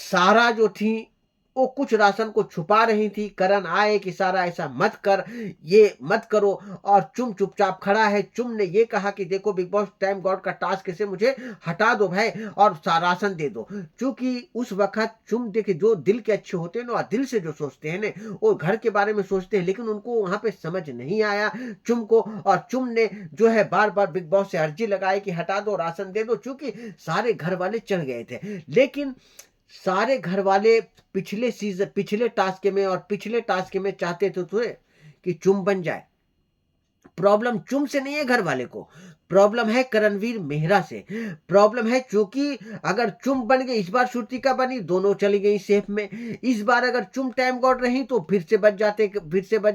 Speaker 1: सारा जो थी वो कुछ राशन को छुपा रही थी, करण आए कि सारा ऐसा मत कर, ये मत करो, और चुम चुपचाप खड़ा है। चुम ने ये कहा कि देखो बिग बॉस टाइम गॉड का टास्क से मुझे हटा दो भाई और राशन दे दो, क्योंकि उस वक्त चुम देखे जो दिल के अच्छे होते हैं ना, दिल से जो सोचते हैं ना, वो घर के बारे में सोचते हैं, लेकिन उनको वहां पे समझ नहीं आया चुम को, और चुम ने जो है बार बार बिग बॉस से अर्जी लगाई कि हटा दो, राशन दे दो, क्योंकि सारे घर वाले चढ़ गए थे। लेकिन सारे घर वाले पिछले टास्क में और पिछले टास्क में चाहते थे कि चुम बन जाए। प्रॉब्लम चुम से नहीं है घर वाले को, प्रॉब्लम है करणवीर मेहरा से, प्रॉब्लम है क्योंकि अगर चुम बन गई, इस बार श्रुतिका बनी, दोनों चली गई सेफ में, इस बार अगर चुम टाइम गॉड रही तो फिर से बच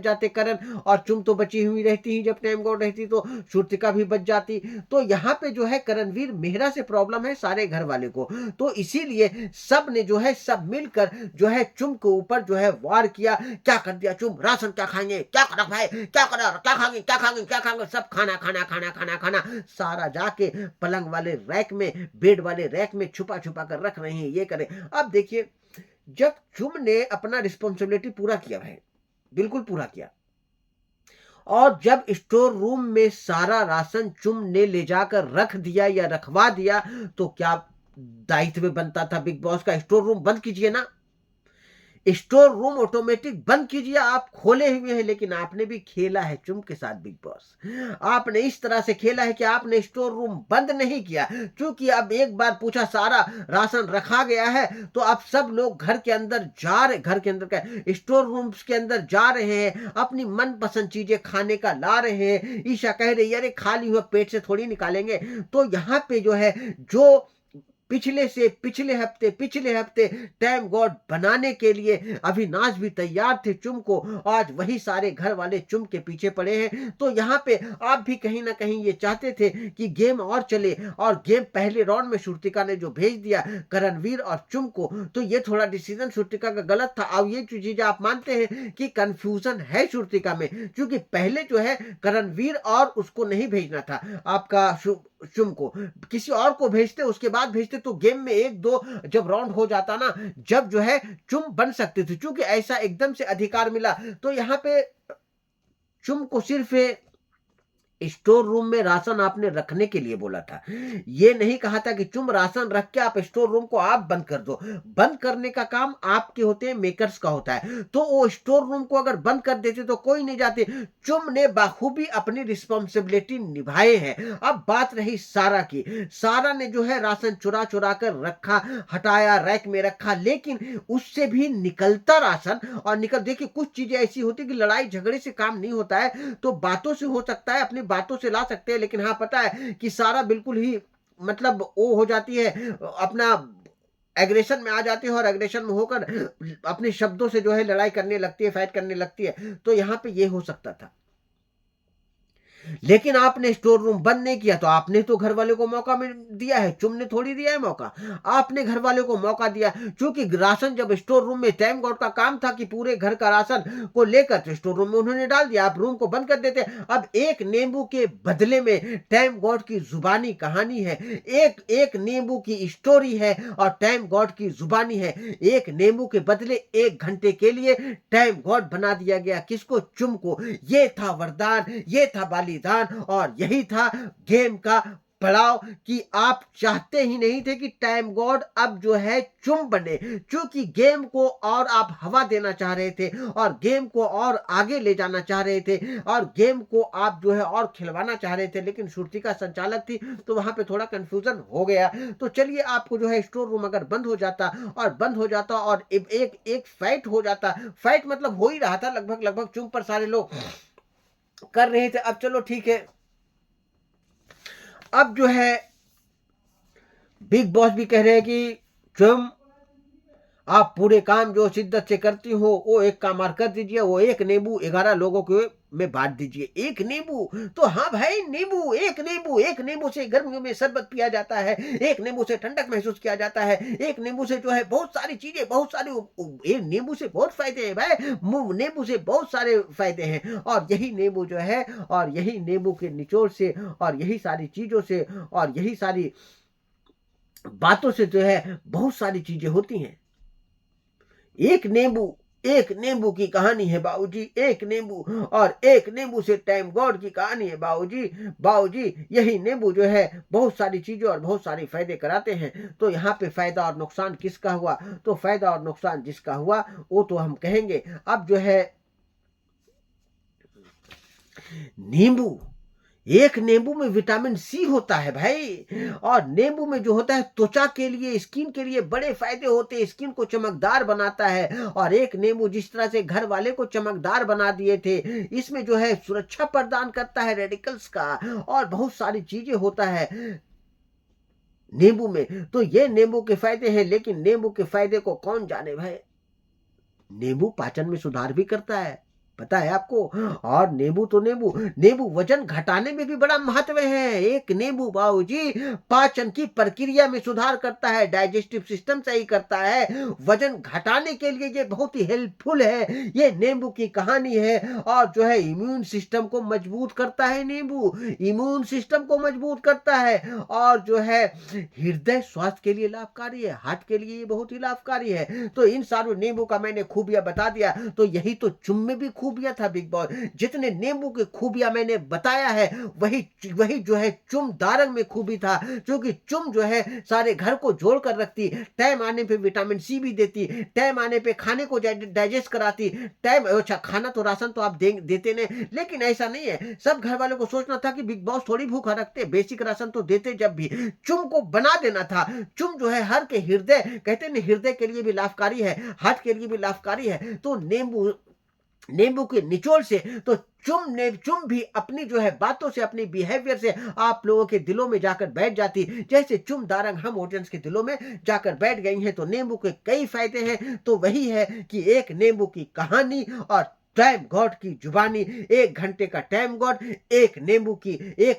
Speaker 1: जाते करण, और चुम तो बची हुई रहती ही, जब टाइम गॉड रहती तो श्रुतिका भी बच जाती। तो यहाँ पे जो है करणवीर मेहरा से प्रॉब्लम है सारे घर वाले को, तो इसीलिए सब ने जो है सब मिलकर जो है चुम के ऊपर जो है वार किया। क्या कर दिया चुम, राशन क्या खाएंगे, क्या करा भाई, क्या करा, क्या खाएंगे, क्या खाएंगे, क्या खाएंगे, सब खाना खाना खाना खाना खाना, सारा जाके पलंग वाले रैक में, बेड वाले रैक में छुपा छुपा कर रख रहे हैं, ये करें। अब देखिए जब चुम ने अपना रिस्पॉन्सिबिलिटी पूरा किया भाई, बिल्कुल पूरा किया, और जब स्टोर रूम में सारा राशन चुम ने ले जाकर रख दिया या रखवा दिया, तो क्या दायित्व बनता था बिग बॉस का, स्टोर रूम बंद कीजिए ना, स्टोर रूम ऑटोमेटिक बंद कीजिए, आप खोले हुए हैं, लेकिन आपने भी खेला है चुम के साथ बिग बॉस, आपने इस तरह से खेला है कि आपने स्टोर रूम बंद नहीं किया, क्योंकि अब एक बार पूछा सारा राशन रखा गया है, तो अब सब लोग घर के अंदर जा रहे, घर के अंदर का स्टोर रूम्स के अंदर जा रहे हैं, अपनी मनपसंद चीजें खाने का ला रहे हैं। ईशा कह रही है अरे खाली हुआ पेट से थोड़ी निकालेंगे। तो यहाँ पे जो है, जो पिछले हफ्ते टाइम गॉड बनाने के लिए अविनाश भी तैयार थे चुम को, आज वही सारे घर वाले चुम के पीछे पड़े हैं। तो यहाँ पे आप भी कहीं ना कहीं ये चाहते थे कि गेम और चले, और गेम पहले राउंड में श्रुतिका ने जो भेज दिया करणवीर और चुम को, तो ये थोड़ा डिसीजन श्रुतिका का गलत था। अब ये चीज आप मानते हैं कि कंफ्यूजन है श्रुतिका में, क्योंकि पहले जो है करणवीर और उसको नहीं भेजना था, आपका चुम को किसी और को भेजते, उसके बाद भेजते, तो गेम में 1-2 जब राउंड हो जाता ना, जब जो है चुम बन सकते थे, क्योंकि ऐसा एकदम से अधिकार मिला। तो यहाँ पे चुम को सिर्फ स्टोर रूम में राशन आपने रखने के लिए बोला था। ये नहीं कहा था कि तुम राशन रख के आप स्टोर रूम को आप बंद कर दो। बंद करने का काम आपके होते हैं, मेकर्स का होता है। तो वो स्टोर रूम को अगर बंद कर देते तो कोई नहीं जाते। तुम ने बाखूबी अपनी रिस्पॉन्सिबिलिटी निभाए हैं। अब बात रही सारा की। सारा ने जो है राशन चुरा चुरा कर रखा, हटाया, रैक में रखा, लेकिन उससे भी निकलता राशन और देखिए कुछ चीजें ऐसी होती कि लड़ाई झगड़े से काम नहीं होता है, तो बातों से हो सकता है, अपनी बातों से ला सकते हैं। लेकिन हाँ, पता है कि सारा बिल्कुल ही मतलब वो हो जाती है, अपना एग्रेशन में आ जाती है और एग्रेशन में होकर अपने शब्दों से जो है लड़ाई करने लगती है, फाइट करने लगती है। तो यहां पे ये हो सकता था। लेकिन आपने स्टोर रूम बंद नहीं किया, तो आपने तो घर वाले को मौका दिया है, तुमने थोड़ी दिया है मौका। आपने घर वाले को मौका दिया, क्योंकि राशन जब स्टोर रूम में, टाइम गॉड का काम था कि पूरे घर का राशन को लेकर स्टोर रूम में उन्होंने डाल दिया, आप रूम को बंद कर देते। अब एक नींबू के बदले में टाइम गॉड की जुबानी कहानी है, एक एक नींबू की स्टोरी है और टाइम गॉड की जुबानी है। एक नींबू के बदले 1 घंटे के लिए टाइम गॉड बना दिया गया, किसको? चुम को। ये था वरदान, ये था बलिदान और यही था गेम का पड़ाव कि आप चाहते ही नहीं थे कि टाइम गॉड अब जो है चुम बने, क्योंकि गेम को और आप हवा देना चाह रहे थे और गेम को और आगे ले जाना चाह रहे थे और गेम को आप जो है और खिलवाना चाह रहे थे। लेकिन श्रुतिका संचालक थी तो वहां पे थोड़ा कंफ्यूजन हो गया। तो चलिए, आपको जो है स्टोर रूम अगर बंद हो जाता और एक एक फाइट हो जाता, फाइट मतलब हो ही रहा था, लगभग लगभग चुम पर सारे लोग कर रहे थे। अब चलो ठीक है, अब जो है बिग बॉस भी कह रहे हैं कि तुम आप पूरे काम जो शिद्दत से करती हो वो एक काम और कर दीजिए, वो एक नींबू 11 लोगों के में बांट दीजिए। एक नींबू तो हाँ भाई, नींबू, एक नींबू से गर्मियों में शरबत पिया जाता है, एक नींबू से ठंडक महसूस किया जाता है, एक नींबू से जो है बहुत सारी चीजें, बहुत सारी, एक नींबू से बहुत फायदे हैं भाई, नींबू से बहुत सारे फायदे हैं। और यही नींबू जो है, और यही नींबू के निचोड़ से और यही सारी चीजों से और यही सारी बातों से जो है बहुत सारी चीजें होती हैं। एक नींबू, एक नींबू की कहानी है बाबूजी, एक नींबू, और एक नींबू से टाइम गॉड की कहानी है बाबूजी। बाबूजी, यही नींबू जो है बहुत सारी चीजें और बहुत सारे फायदे कराते हैं। तो यहाँ पे फायदा और नुकसान किसका हुआ? तो फायदा और नुकसान जिसका हुआ वो तो हम कहेंगे। अब जो है नींबू, एक नींबू में विटामिन सी होता है भाई, और नींबू में जो होता है त्वचा के लिए, स्किन के लिए बड़े फायदे होते हैं, स्किन को चमकदार बनाता है। और एक नींबू जिस तरह से घर वाले को चमकदार बना दिए थे, इसमें जो है सुरक्षा प्रदान करता है रेडिकल्स का, और बहुत सारी चीजें होता है नींबू में। तो ये नींबू के फायदे हैं, लेकिन नींबू के फायदे को कौन जाने भाई। नींबू पाचन में सुधार भी करता है, पता है आपको। और नींबू तो नींबू, नींबू वजन घटाने में भी बड़ा महत्व है। एक नींबू बाबूजी पाचन की प्रक्रिया में सुधार करता है, डाइजेस्टिव सिस्टम सही करता है, वजन घटाने के लिए ये बहुत ही हेल्पफुल है। ये नींबू की कहानी है। और जो है इम्यून सिस्टम को मजबूत करता है नींबू, इम्यून सिस्टम को मजबूत करता है। और जो है हृदय स्वास्थ्य के लिए लाभकारी है, हार्ट के लिए बहुत ही लाभकारी है। तो इन सारों नींबू का मैंने खूबियां बता दिया। तो यही तो चुम में भी खूबियां था बिग बॉस, जितने नींबू की खूबियां मैंने बताया है, वही वही जो है चुम दारंग में खूबी था। क्योंकि चुम जो है सारे घर को जोड़ कर रखती, टाइम आने पे विटामिन सी भी देती, टाइम आने पे खाने को डाइजेस्ट कराती। टाइम, अच्छा खाना तो राशन तो आप देते नहीं, लेकिन ऐसा नहीं है, सब घर वालों को सोचना था कि बिग बॉस थोड़ी भूखा रखते, बेसिक राशन तो देते। जब भी चुम को बना देना था। चुम जो है हर के हृदय, कहते हैं हृदय के लिए भी लाभकारी है, हार्ट के लिए भी लाभकारी है। तो नींबू, नींबू के निचोड़ से तो चुम भी अपनी जो है बातों से, अपनी बिहेवियर से आप लोगों के दिलों में जाकर बैठ जाती, जैसे चुम दारंग हम ऑडियंस के दिलों में जाकर बैठ गई हैं। तो नींबू के कई फायदे हैं। तो वही है कि एक नींबू की कहानी और टाइम गॉड की जुबानी, 1 घंटे का टाइम गॉड, एक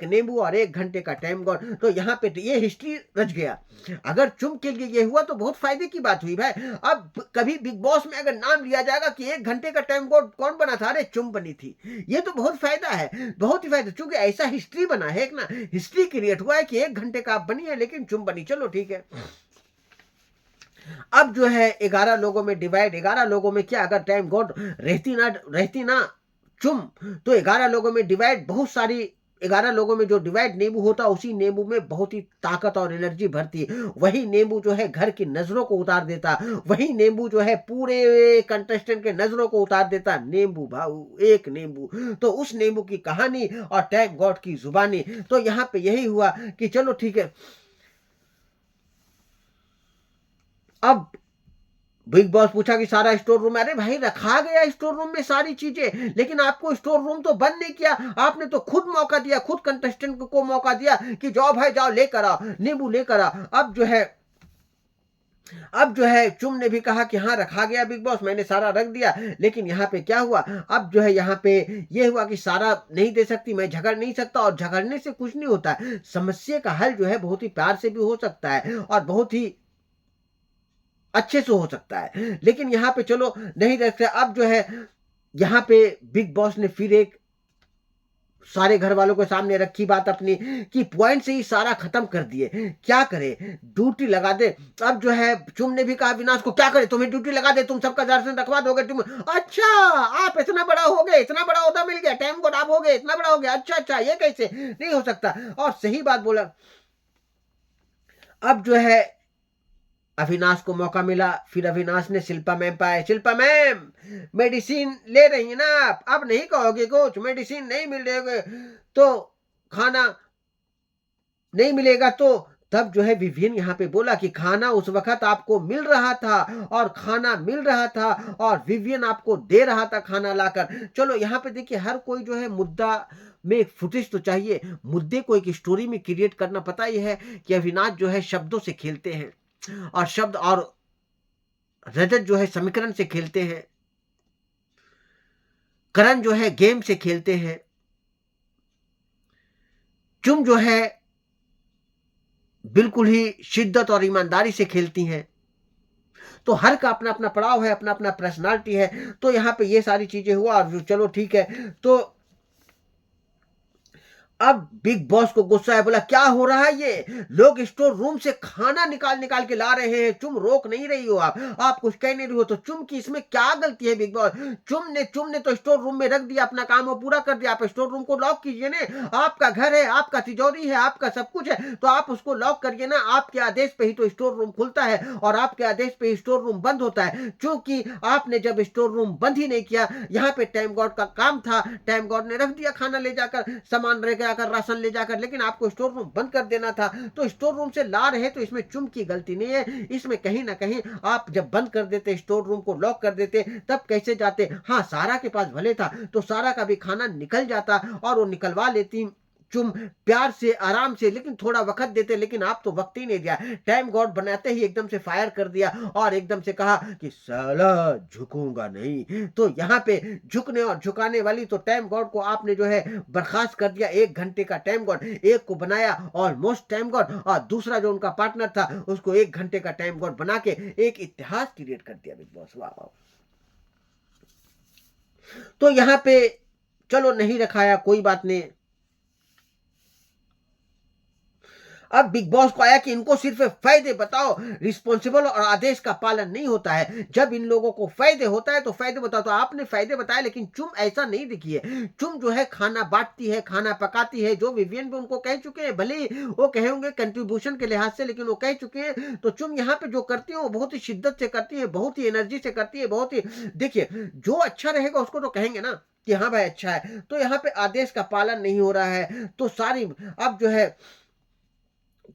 Speaker 1: नींबू और 1 घंटे का टाइम गॉड। तो यहाँ पे ये हिस्ट्री रच गया। अगर चुम के लिए ये हुआ तो बहुत फायदे की बात हुई भाई। अब कभी बिग बॉस में अगर नाम लिया जाएगा कि 1 घंटे का टाइम गॉड कौन बना था, अरे चुम बनी थी, ये तो बहुत फायदा है, बहुत ही फायदा। चूंकि ऐसा हिस्ट्री बना है, एक ना हिस्ट्री क्रिएट हुआ है कि 1 घंटे का आप बनी है, लेकिन चुम बनी। चलो ठीक है। अब जो है 11 लोगों में डिवाइड, 11 लोगों में क्या, अगर टाइम गॉड रहती ना चुम, तो 11 लोगों में डिवाइड बहुत सारी 11 लोगों में जो डिवाइड नींबू होता है, उसी नींबू में बहुत ही ताकत और एनर्जी भरती है। वही नींबू जो है घर की नजरों को उतार देता है, वही नींबू जो है पूरे कंटेस्टेंट के नजरों को उतार देता है। नींबू भाऊ, एक नींबू। तो उस नींबू की कहानी और टाइम गॉड की जुबानी। तो यहाँ पे यही हुआ कि चलो ठीक है, अब बिग बॉस पूछा कि सारा स्टोर रूम, अरे भाई रखा गया स्टोर रूम में सारी चीजें, लेकिन आपको स्टोर रूम तो बंद नहीं किया। आपने तो खुद मौका दिया, खुद कंटेस्टेंट को मौका दिया कि जाओ भाई जाओ, लेकर आओ नींबू, लेकर आओ। अब जो है चुम ने भी कहा कि हाँ रखा गया बिग बॉस, मैंने सारा रख दिया। लेकिन यहाँ पे क्या हुआ, अब जो है यहाँ पे ये हुआ कि सारा नहीं दे सकती, मैं झगड़ नहीं सकता, और झगड़ने से कुछ नहीं होता है। समस्या का हल जो है बहुत ही प्यार से भी हो सकता है और बहुत ही अच्छे से हो सकता है। लेकिन यहाँ पे चलो नहीं रखते। अब जो है यहाँ पे बिग बॉस ने फिर एक सारे घर वालों के सामने रखी बात अपनी कि पॉइंट से ही सारा खत्म कर दिए, क्या करे, ड्यूटी लगा दे। अब जो है चुम ने भी कहा विनाश को, क्या करे, तुम्हें ड्यूटी लगा दे, तुम सबका दर्शन रखवा दोगे तुम। अच्छा, आप इतना बड़ा हो गए, इतना बड़ा ओहदा मिल गया, टाइम को आप हो गए, इतना बड़ा हो गया, अच्छा अच्छा, ये कैसे, नहीं हो सकता। और सही बात बोला। अब जो है अविनाश को मौका मिला, फिर अविनाश ने शिल्पा मैम पाए, शिल्पा मैम मेडिसिन ले रही है ना आप, अब नहीं कहोगे कुछ, मेडिसिन नहीं मिलेगा तो खाना नहीं मिलेगा। तो तब जो है विवियन यहाँ पे बोला कि खाना उस वक्त आपको मिल रहा था, और खाना मिल रहा था, और विवियन आपको दे रहा था खाना लाकर। चलो यहाँ पे देखिए, हर कोई जो है मुद्दा में एक फुटेज तो चाहिए, मुद्दे को एक स्टोरी में क्रिएट करना। पता ही है कि अविनाश जो है शब्दों से खेलते हैं, और शब्द और रजत जो है समीकरण से खेलते हैं, करण जो है गेम से खेलते हैं, चुम जो है बिल्कुल ही शिद्दत और ईमानदारी से खेलती हैं। तो हर का अपना अपना पड़ाव है, अपना अपना पर्सनालिटी है। तो यहाँ पे ये सारी चीजें हुआ, और चलो ठीक है। तो अब बिग बॉस को गुस्सा है, बोला क्या हो रहा है, ये लोग स्टोर रूम से खाना निकाल निकाल के ला रहे हैं, तुम रोक नहीं रही हो, आप कुछ कह नहीं रही हो, तो चुम की इसमें क्या गलती है बिग बॉस। चुम ने तो स्टोर रूम में रख दिया, अपना काम वो पूरा कर दिया। आप स्टोर रूम को लॉक कीजिए ना, आपका घर है, आपका तिजोरी है, आपका सब कुछ है, तो आप उसको लॉक करिए ना। आपके आदेश पे ही तो स्टोर रूम खुलता है, और आपके आदेश पे ही स्टोर रूम बंद होता है। क्योंकि आपने जब स्टोर रूम बंद ही नहीं किया, यहाँ पे टाइम गॉड का काम था, टाइम गॉड ने रख दिया खाना ले जाकर, सामान रह जाकर, राशन ले जाकर, लेकिन आपको स्टोर रूम बंद कर देना था। तो स्टोर रूम से ला रहे, तो इसमें चुम की गलती नहीं है, इसमें कहीं ना कहीं आप जब बंद कर देते, स्टोर रूम को लॉक कर देते, तब कैसे जाते। हाँ, सारा के पास भले था तो सारा का भी खाना निकल जाता, और वो निकलवा लेती चुम प्यार से, आराम से, लेकिन थोड़ा वक्त देते। लेकिन आप तो वक्त ही नहीं दिया, टाइम गॉड बनाते ही एकदम से फायर कर दिया, और एकदम से कहा कि साला झुकूंगा नहीं। तो यहाँ पे झुकने और झुकाने वाली तो टाइम गॉड को आपने जो है बर्खास्त कर दिया। 1 घंटे का टाइम गॉड, एक को बनाया ऑलमोस्ट टाइम गॉड, और दूसरा जो उनका पार्टनर था उसको 1 घंटे का टाइम गॉड बना के एक इतिहास क्रिएट कर दिया बिग बॉस। वाह वाह। तो यहाँ पे चलो नहीं रखाया, कोई बात नहीं। अब बिग बॉस को आया कि इनको सिर्फ फायदे बताओ, रिस्पॉन्सिबल और आदेश का पालन नहीं होता है। जब इन लोगों को फायदे होता है तो फायदे बताओ। तो आपने फायदे बताए, लेकिन चुम ऐसा नहीं दिखी है। चुम जो है खाना बांटती है, खाना पकाती है, जो विवियन भी उनको कह चुके हैं, भले वो कहेंगे कंट्रीब्यूशन के लिहाज से, लेकिन वो कह चुके हैं। तो चुम यहाँ पे जो करती है वो बहुत ही शिद्दत से करती है, बहुत ही एनर्जी से करती है, बहुत ही, देखिए जो अच्छा रहेगा उसको तो कहेंगे ना कि हाँ भाई अच्छा है। तो यहाँ पे आदेश का पालन नहीं हो रहा है, तो सारी, अब जो है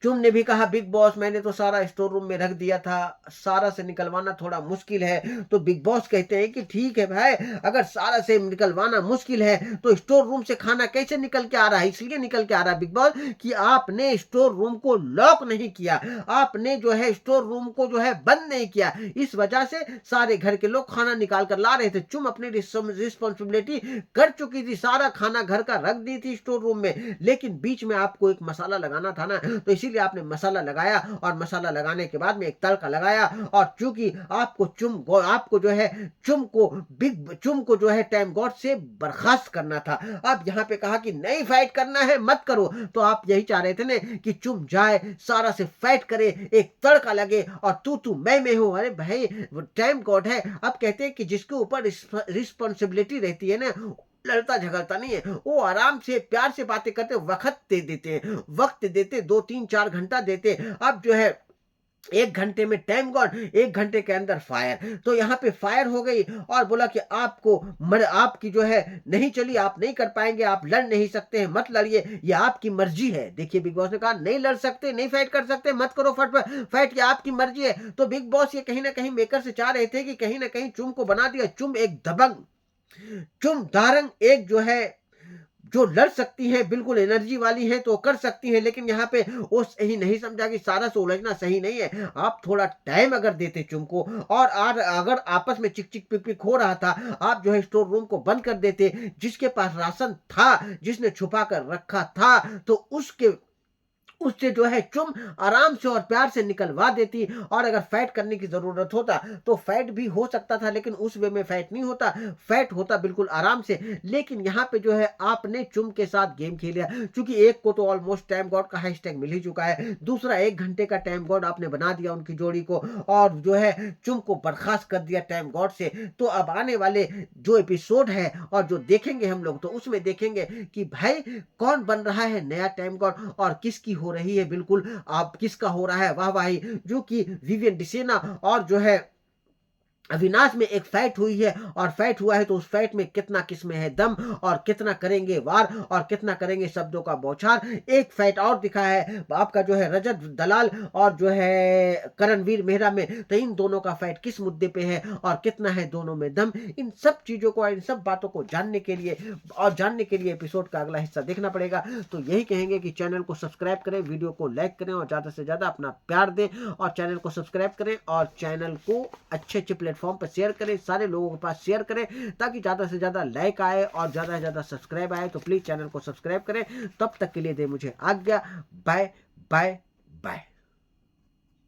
Speaker 1: चुम ने भी कहा बिग बॉस मैंने तो सारा स्टोर रूम में रख दिया था, सारा से निकलवाना थोड़ा मुश्किल है। तो बिग बॉस कहते हैं कि ठीक है भाई, अगर सारा से निकलवाना मुश्किल है तो स्टोर रूम से खाना कैसे निकल के आ रहा है, इसलिए निकल के आ रहा है बिग बॉस कि आपने स्टोर रूम को लॉक नहीं किया, आपने जो है स्टोर रूम को जो है बंद नहीं किया, इस वजह से सारे घर के लोग खाना निकाल कर ला रहे थे। चुम अपनी रिस्पॉन्सिबिलिटी कर चुकी थी, सारा खाना घर का रख दी थी स्टोर रूम में, लेकिन बीच में आपको एक मसाला लगाना था ना, तो इसीलिए आपने मसाला लगाया, और मसाला लगाने के बाद में एक तड़का लगाया। और चूंकि आपको जो है चुम को जो है टाइम गॉड से बर्खास्त करना था। अब यहाँ पे कहा कि नहीं फाइट करना है मत करो, तो आप यही चाह रहे थे ना कि चुम जाए, सारा से फाइट करे, एक तड़का लगे, और तू मैं हूं। अरे भाई टाइम गॉड है। अब कहते हैं कि जिसके ऊपर रिस्पॉन्सिबिलिटी रहती है ना, लड़ता झगड़ता नहीं है, वो आराम से प्यार से बातें करते, वक़्त दे देते हैं, वक़्त देते 2-3-4 घंटा देते। अब जो है 1 घंटे में टाइम गॉड, 1 घंटे के अंदर फायर। तो यहाँ पे फायर हो गई और बोला कि आपको आपकी जो है नहीं चली, आप नहीं कर पाएँगे, आप लड़ नहीं सकते हैं, मत लड़िए, ये आपकी मर्ज़ी है। देखिए बिग बॉस ने कहा नहीं लड़ सकते, नहीं फाइट कर सकते, मत करो फाइट, ये आपकी मर्ज़ी है। तो बिग बॉस ये कहीं न कहीं मेकर से चाह रहे थे कि कहीं न कहीं चुम को बना दिया, चुम एक दबंग, चुम दारंग, एक जो है जो लड़ सकती हैं, बिल्कुल एनर्जी वाली हैं तो कर सकती हैं, लेकिन यहाँ पे वो सही नहीं समझा कि सारा से उलझना सही नहीं है। आप थोड़ा टाइम अगर देते चुम को, और अगर आपस में चिक-चिक पिक-पिक हो रहा था, आप जो है स्टोर रूम को बंद कर देते, जिसके पास राशन था, जिसने छुपा कर रखा था, तो उससे जो है चुम आराम से और प्यार से निकलवा देती, और अगर फाइट करने की जरूरत होता तो फाइट भी हो सकता था, लेकिन उस वे में फाइट नहीं होता, फाइट होता बिल्कुल आराम से। लेकिन यहाँ पे जो है आपने चुम के साथ गेम खेला, क्योंकि एक को तो ऑलमोस्ट टाइम गॉड का हैशटैग मिल ही चुका है, दूसरा 1 घंटे का टाइम गॉड आपने बना दिया उनकी जोड़ी को, और जो है चुम को बर्खास्त कर दिया टाइम गॉड से। तो अब आने वाले जो एपिसोड है और जो देखेंगे हम लोग, तो उसमें देखेंगे कि भाई कौन बन रहा है नया टाइम गॉड, और किसकी हो रही है बिल्कुल आप किसका हो रहा है वाहवाही, जो कि विवियन डिसेना और जो है अविनाश में एक फाइट हुई है, और फाइट हुआ है तो उस फाइट में कितना किसमें है दम, और कितना करेंगे वार, और कितना करेंगे शब्दों का बौछार। एक फाइट और दिखा है आपका जो है रजत दलाल और जो है करणवीर मेहरा में, तो इन दोनों का फाइट किस मुद्दे पे है और कितना है दोनों में दम, इन सब चीजों को, इन सब बातों को जानने के लिए एपिसोड का अगला हिस्सा देखना पड़ेगा। तो यही कहेंगे कि चैनल को सब्सक्राइब करें, वीडियो को लाइक करें, और ज्यादा से ज्यादा अपना प्यार दें, और चैनल को सब्सक्राइब करें, और चैनल को अच्छे प्लेटफॉर्म पर शेयर करें, सारे लोगों के पास शेयर करें, ताकि ज़्यादा से ज़्यादा लाइक आए और ज़्यादा से ज़्यादा सब्सक्राइब आए। तो प्लीज़ चैनल को सब्सक्राइब करें। तब तक के लिए दे मुझे आज्ञा। Bye bye bye.